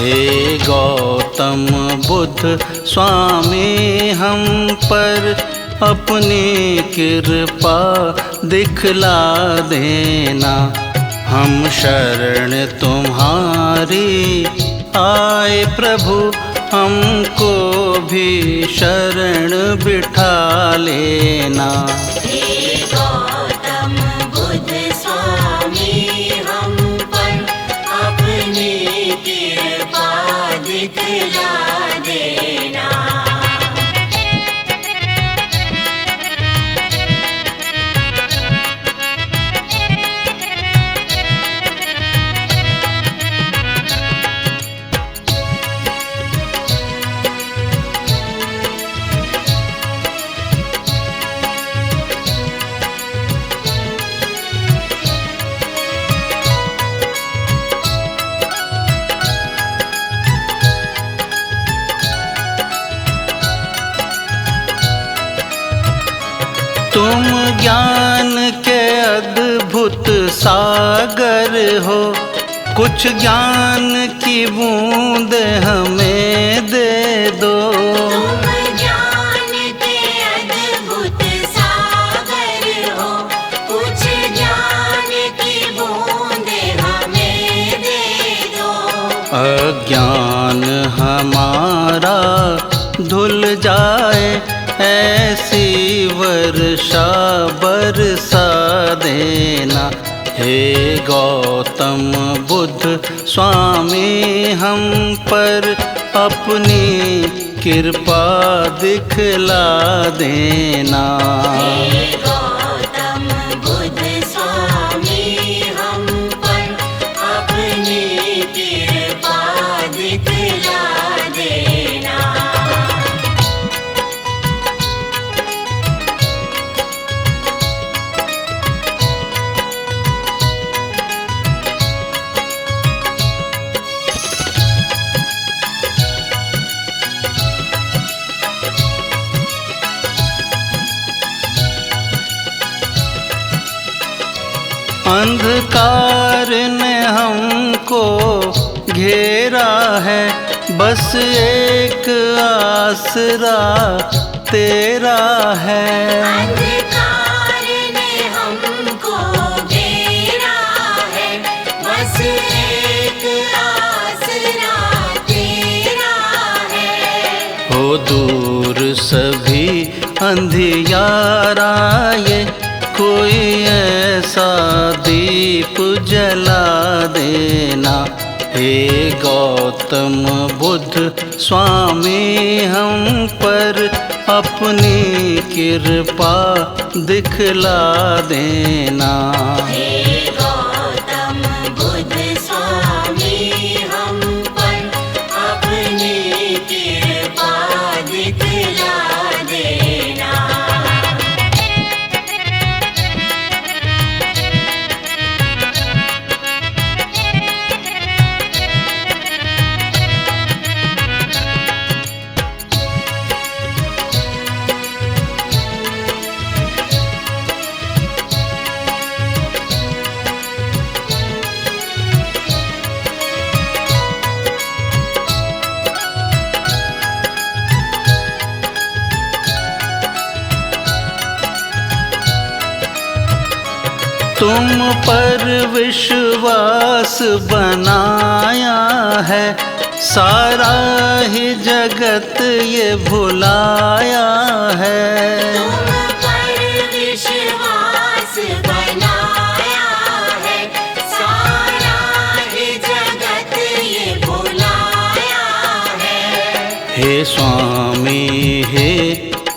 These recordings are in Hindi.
हे गौतम बुद्ध स्वामी हम पर अपनी कृपा दिखला देना। हम शरण तुम्हारी आए प्रभु, हमको भी शरण बिठा लेना। हे गौतम बुद्ध स्वामी हम पर अपनी कृपा दिखला देना। तुम ज्ञान के अद्भुत सागर हो, कुछ ज्ञान की बूंद हमें दे दो। तुम ज्ञान के अद्भुत सागर हो, कुछ ज्ञान की बूंद हमें दे दो। अज्ञान हमारा धुल जाए, ऐसी वर्षा बरसा देना। हे गौतम बुद्ध स्वामी हम पर अपनी कृपा दिखला देना। हे गौतम बुद्ध स्वामी हम पर अपनी कृपा दिखला देना। अंधकार ने हमको घेरा है, बस एक आसरा तेरा है। अंधकार ने हमको घेरा है, बस एक आसरा तेरा है। हो दूर सभी अंधियारा ये, कोई ऐसा दीप जला देना। हे गौतम बुद्ध स्वामी हम पर अपनी कृपा दिखला देना। हे गौतम बुद्ध स्वामी हम पर अपनी कृपा दिखला देना। तुम पर विश्वास बनाया है, सारा ही जगत ये भुलाया है। तुम पर विश्वास बनाया है, सारा ही जगत ये भुलाया है। हे स्वामी हे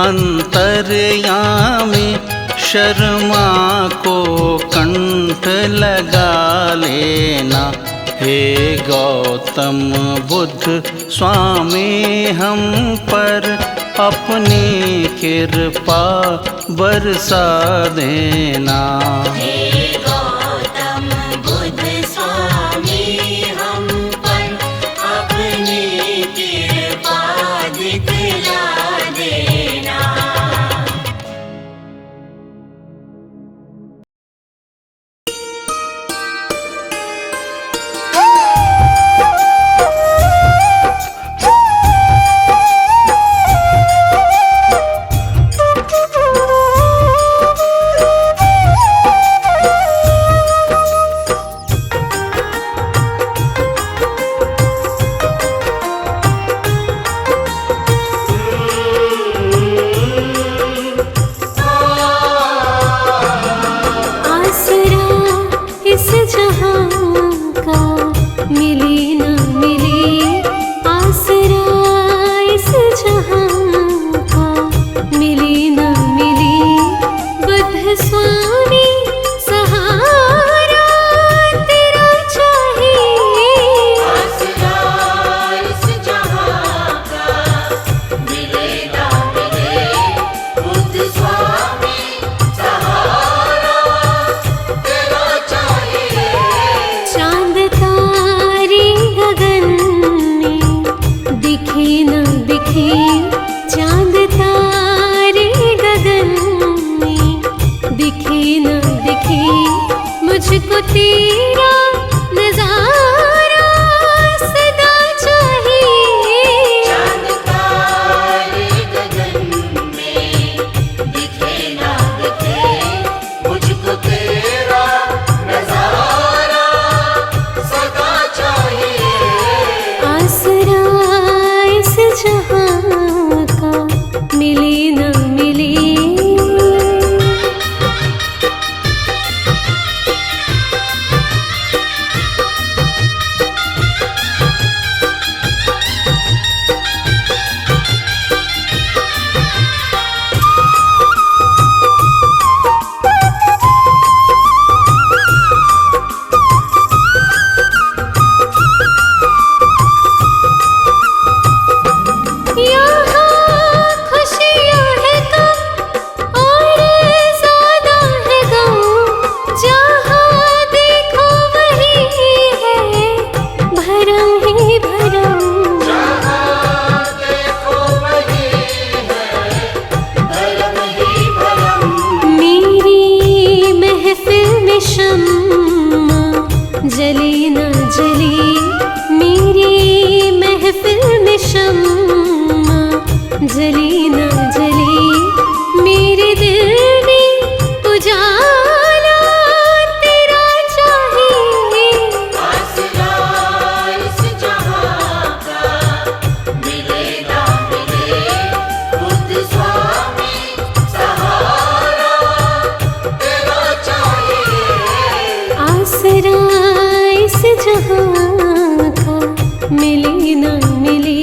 अंतर्यामी, शर्मा को कंठ लगा लेना। हे गौतम बुद्ध स्वामी हम पर अपनी कृपा बरसा देना। हे गौतम बुद्ध स्वामी हम पर अपनी कृपा दिखला देना। मुझको तेरा नजारा सदा चाहिए। चांद तारे गगन में दिखे ना दिखे, मुझको तेरा नजारा सदा चाहिए। आसरा इस जहां का मिले न मिले, जले न जले मेरी महफिल में शम्मा, जले न जले मेरे दिल में उजाला तेरा चाहिए। आसरा इस जहां का मिले ना मिले, खुद स्वामी सहारा तेरा चाहिए। आसरा इस जहां का मिले न मिले,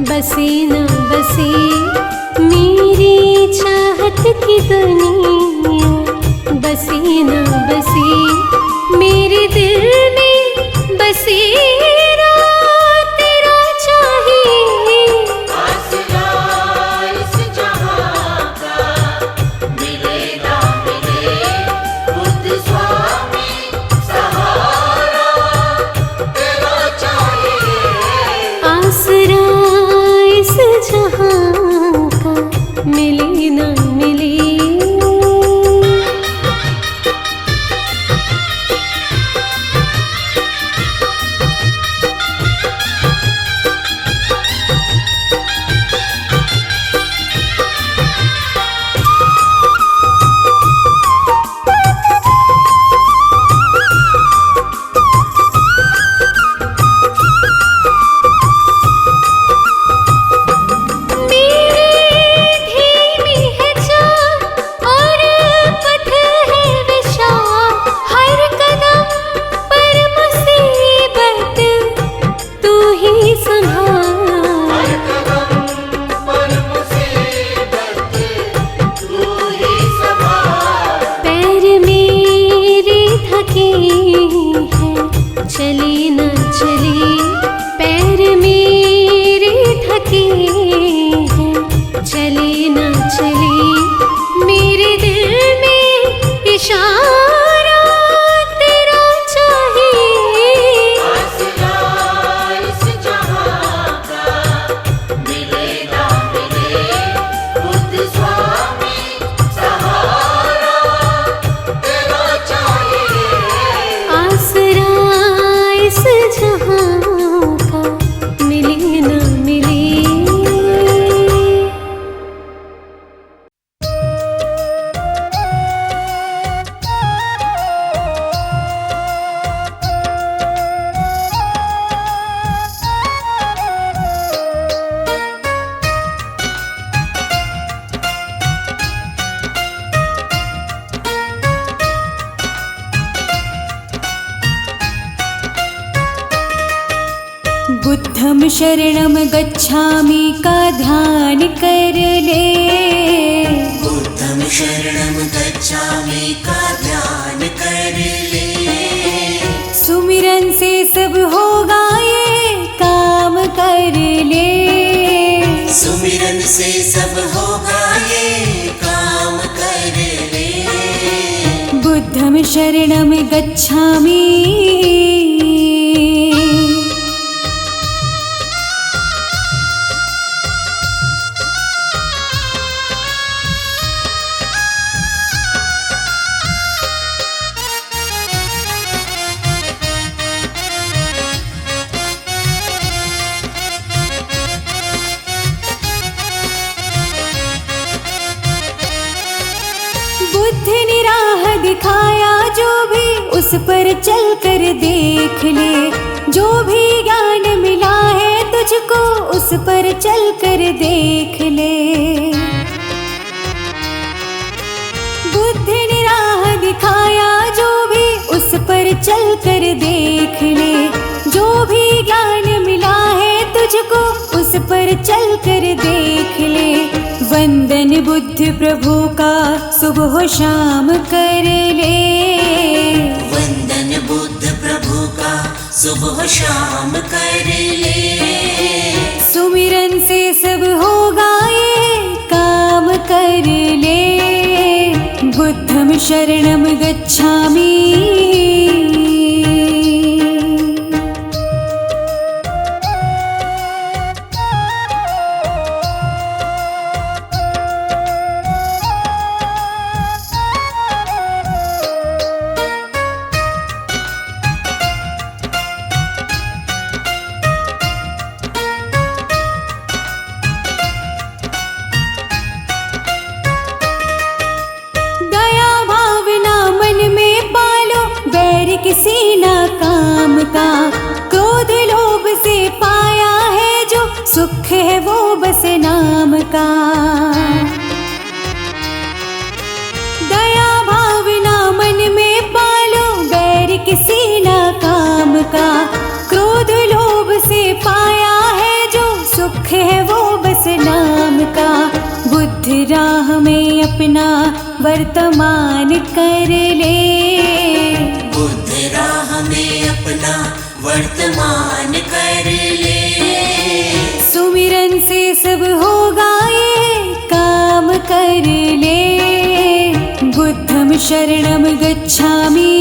बसे न बसे मेरी चाहत की दुनिया, बसे न बसे मेरे दिल में बसेरा तेरा चाहिए। आसरा इस जहां का मिले ना मिले, खुद स्वामी सहारा तेरा चाहिए। आसरा इस जहां का मिले न मिले, बुद्धं शरणं गच्छामि का ध्यान कर ले। बुद्धं शरणं गच्छामि का ध्यान कर ले। सुमिरन से सब होगा ये काम कर ले। सुमिरन से सब होगा ये काम कर ले। बुद्धं शरणं गच्छामि। बुद्ध ने राह दिखाया जो भी उस पर चल कर देख ले। जो भी ज्ञान मिला है तुझको उस पर चल कर देख ले। बुद्ध ने राह दिखाया जो भी उस पर चल कर देख ले। जो भी ज्ञान मिला है तुझको उस पर चल कर देख ले। वंदन बुद्ध प्रभु का सुबह शाम कर ले। वंदन बुद्ध प्रभु का सुबह शाम कर ले। सुमिरन से सब होगा ये काम कर ले। बुद्धं शरणं गच्छामि। किसी ना काम का क्रोध लोभ से पाया है जो सुख है वो बस नाम का। दया भावना मन में पालो बैर किसी ना काम का। क्रोध लोभ से पाया है जो सुख है वो बस नाम का। बुद्ध राह में अपना वर्तमान कर ले। बुद्ध राह में अपना वर्तमान कर ले। सुमिरन से सब होगा ये काम कर ले। बुद्धं शरणं गच्छामि।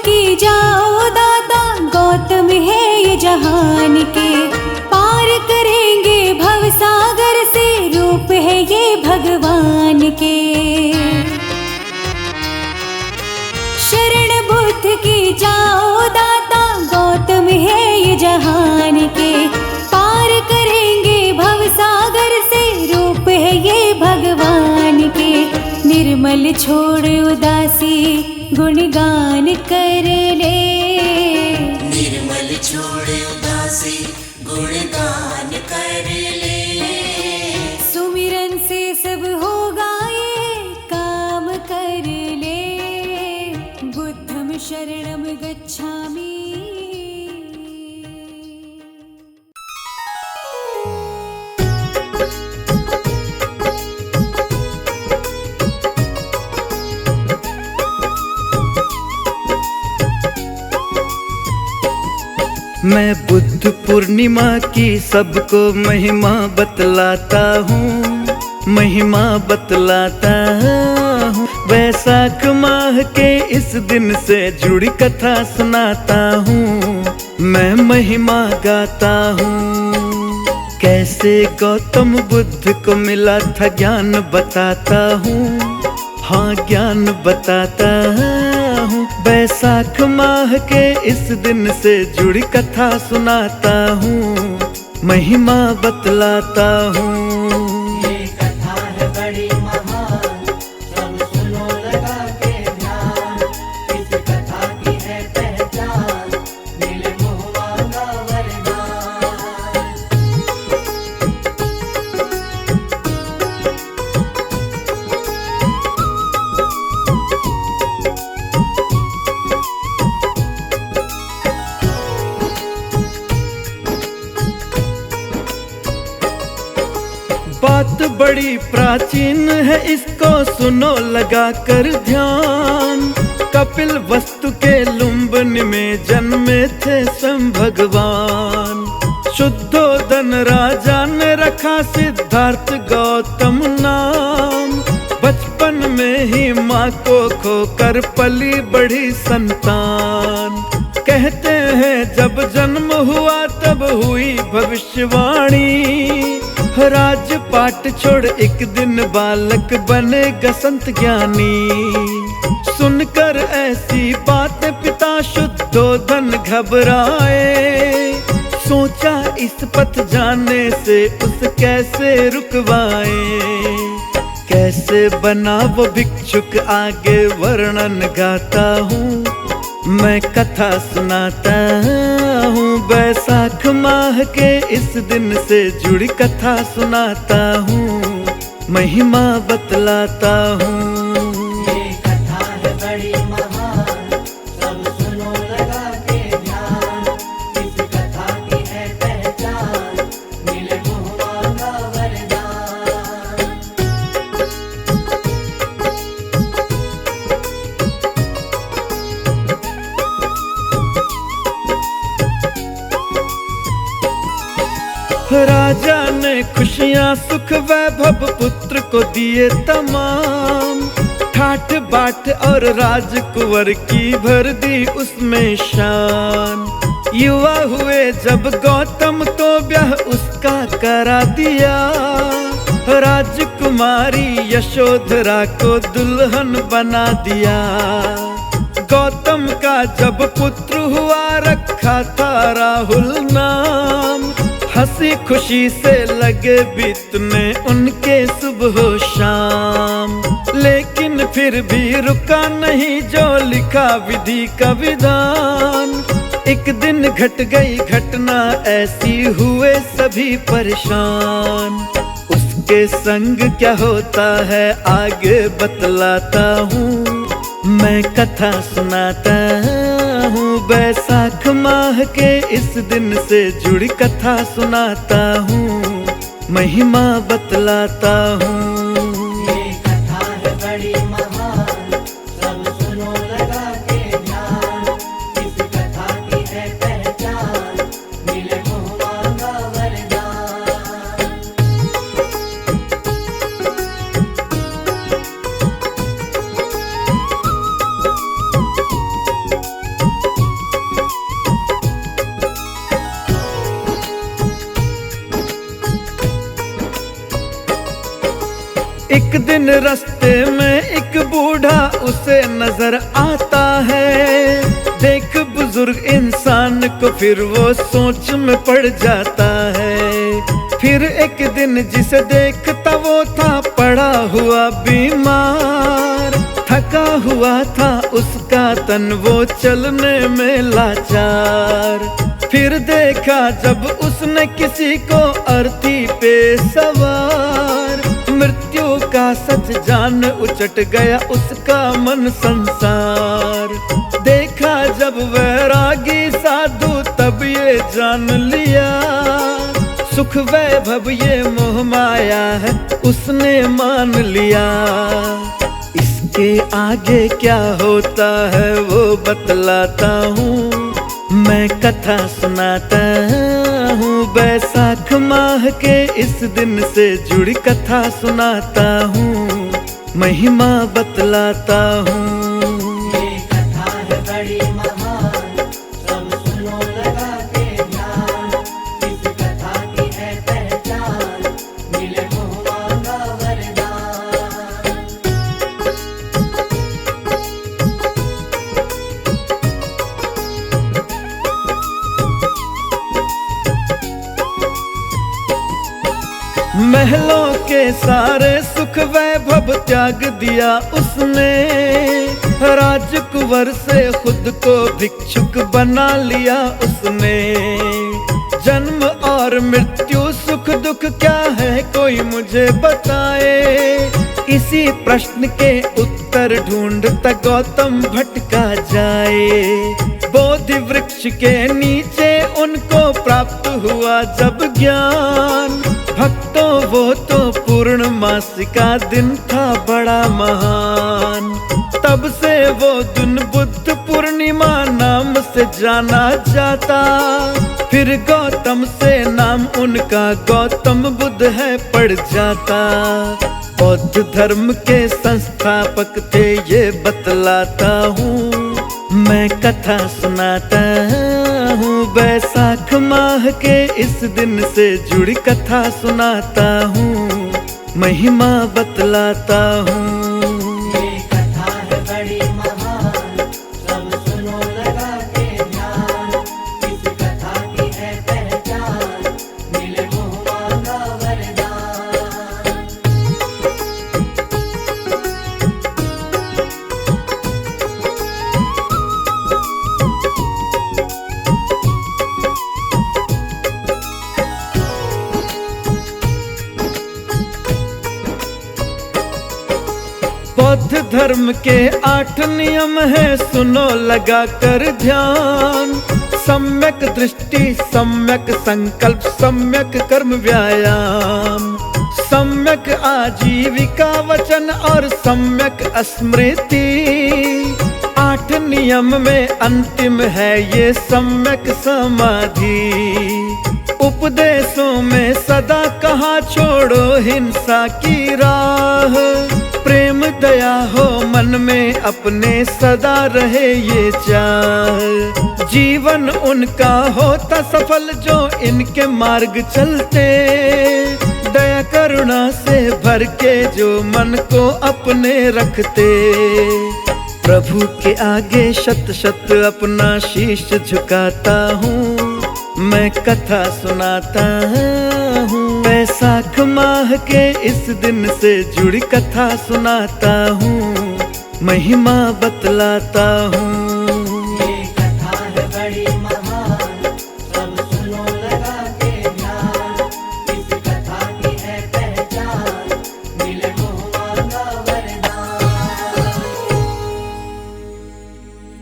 की जाओ दाता गौतम है ये जहान के। पार करेंगे भव सागर से रूप है ये भगवान के। शरण बुद्ध की जाओ दाता गौतम है ये जहान के। पार करेंगे भव सागर से रूप है ये भगवान के। निर्मल छोड़ उदासी गुणगान कर ले। निर्मल छोड़ उदासी गुणगान कर ले। सुमिरन से सब होगा ये काम कर ले। बुद्धं शरणं गच्छामि। मैं बुद्ध पूर्णिमा की सबको महिमा बतलाता हूँ, महिमा बतलाता हूँ। वैशाख माह के इस दिन से जुड़ी कथा सुनाता हूँ, मैं महिमा गाता हूँ। कैसे गौतम बुद्ध को मिला था ज्ञान बताता हूँ, हाँ ज्ञान बताता हूँ। वैशाख माह के इस दिन से जुड़ी कथा सुनाता हूँ, महिमा बतलाता हूँ। ये कथा है बड़ी महान, सब सुनो लगा के ध्यान। इस कथा की है पहचान, मिले मुँह मांगा वरदान। बात बड़ी प्राचीन है, इसको सुनो लगा कर ध्यान। कपिल वस्तु के लुम्बन में जन्मे थे स्वयं भगवान। शुद्धोदन राजा ने रखा सिद्धार्थ गौतम नाम। बचपन में ही माँ को खोकर पली बड़ी संतान। कहते हैं जब जन्म हुआ तब हुई भविष्यवाणी। राजपाट छोड़ एक दिन बालक बनेगा संत ज्ञानी। सुनकर ऐसी बात पिता शुद्धोदन घबराए। सोचा इस पथ जाने से उस कैसे रुकवाए। कैसे बना वो भिक्षुक आगे वर्णन गाता हूँ। मैं कथा सुनाता हूँ, बैसाख माह के इस दिन से जुड़ी कथा सुनाता हूँ। महिमा बतलाता हूँ। ये कथा है बड़ी महान, सब सुनो लगा के ध्यान। इस कथा की है पहचान, मिले मुँह मांगा वरदान। राजा ने खुशियाँ सुख वैभव पुत्र को दिए तमाम। ठाठ बाट और राजकुंवर की भर दी उसमें शान। युवा हुए जब गौतम तो ब्याह उसका करा दिया। राजकुमारी यशोधरा को दुल्हन बना दिया। गौतम का जब पुत्र हुआ रखा था राहुल नाम। हंसी खुशी से लगे बीतने उनके सुबह शाम। लेकिन फिर भी रुका नहीं जो लिखा विधि का विधान। एक दिन घट गई घटना ऐसी हुए सभी परेशान। उसके संग क्या होता है आगे बतलाता हूँ। मैं कथा सुनाता हूँ, बैसाख माह के इस दिन से जुड़ी कथा सुनाता हूँ। महिमा बतलाता हूँ। ये कथा है बड़ी महान, सब सुनो लगा के ध्यान। इस कथा की है पहचान, मिले मुँह मांगा वरदान। एक दिन रास्ते में एक बूढ़ा उसे नजर आता है। देख बुजुर्ग इंसान को फिर वो सोच में पड़ जाता है। फिर एक दिन जिसे देखता वो था पड़ा हुआ बीमार। थका हुआ था उसका तन वो चलने में लाचार। फिर देखा जब उसने किसी को अर्थी पे सवार। मृत्यु का सच जान उचट गया उसका मन संसार। देखा जब वैरागी साधु तब ये जान लिया। सुख वैभव ये मोह माया है उसने मान लिया। इसके आगे क्या होता है वो बतलाता हूँ। मैं कथा सुनाता हूँ, बैसाख माह के इस दिन से जुड़ी कथा सुनाता हूँ। महिमा बतलाता हूँ। ये कथा है बड़ी महान, सब सुनो लगा के ध्यान। इस कथा की है पहचान, मिले मुँह मांगा वरदान। सारे सुख वैभव त्याग दिया उसने, राजकुंवर से खुद को भिक्षुक बना लिया उसने। जन्म और मृत्यु सुख दुख क्या है कोई मुझे बताए, इसी प्रश्न के उत्तर ढूंढता गौतम भटका जाए। बोधि वृक्ष के नीचे उनको प्राप्त हुआ जब ज्ञान, भक्तों वो तो पूर्णमासी का दिन था बड़ा महान। तब से वो दिन बुद्ध पूर्णिमा नाम से जाना जाता, फिर गौतम से नाम उनका गौतम बुद्ध है पड़ जाता। बौद्ध धर्म के संस्थापक थे ये बतलाता हूँ, मैं कथा सुनाता हूँ। बैसाख माह के इस दिन से जुड़ी कथा सुनाता हूँ, महिमा बतलाता हूँ। ये कथा है बड़ी महान, सब सुनो लगा के ध्यान। इस कथा की है पहचान, मिले मुँह मांगा वरदान। बौद्ध धर्म के 8 नियम है सुनो लगा कर ध्यान। सम्यक दृष्टि, सम्यक संकल्प, सम्यक कर्म व्यायाम, सम्यक आजीविका वचन और सम्यक स्मृति। 8 नियम में अंतिम है ये सम्यक समाधि। उपदेशों में सदा कहा छोड़ो हिंसा की राह, प्रेम दया हो मन में अपने सदा रहे ये चाह। जीवन उनका होता सफल जो इनके मार्ग चलते, दया करुणा से भर के जो मन को अपने रखते। प्रभु के आगे शत शत अपना शीश झुकाता हूँ, मैं कथा सुनाता हूँ। बैसाख माह के इस दिन से जुड़ी कथा सुनाता हूँ, महिमा बतलाता हूँ।